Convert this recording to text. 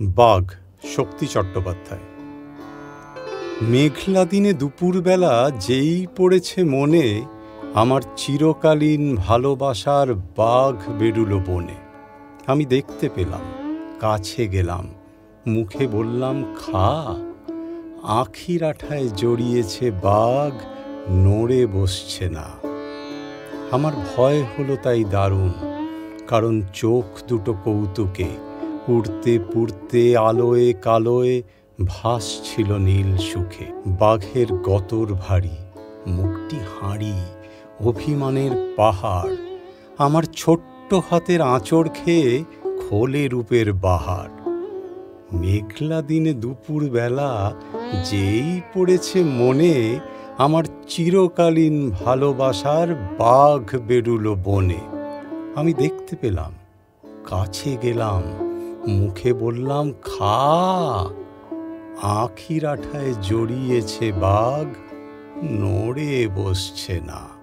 বাঘ, শক্তি চট্টোপাধ্যায়। মেঘলা দিনে দুপুরবেলা যেই পড়েছে মনে, আমার চিরকালীন ভালোবাসার বাঘ বেরুলো বনে। আমি দেখতে পেলাম, কাছে গেলাম, মুখে বললাম খা। আখির আঠায় জড়িয়েছে বাঘ, নড়ে বসছে না। আমার ভয় হলো তাই দারুণ, কারণ চোখ দুটো কৌতুকে উড়তে পুড়তে আলোয় কালোয় ভাসছিল নীল সুখে। বাঘের গতর ভারী, মুখটি হাঁড়ি, অভিমানের পাহাড়। আমার ছোট্ট হাতের আঁচড় খেয়ে খোলে রূপের বাহার। মেঘলা দিনে দুপুর বেলা যেই পড়েছে মনে, আমার চিরকালীন ভালোবাসার বাঘ বেরুলো বনে। আমি দেখতে পেলাম, কাছে গেলাম, মুখে বললাম খা। আখির আঠায় জড়িয়েছে বাঘ, নড়ে বসছে না।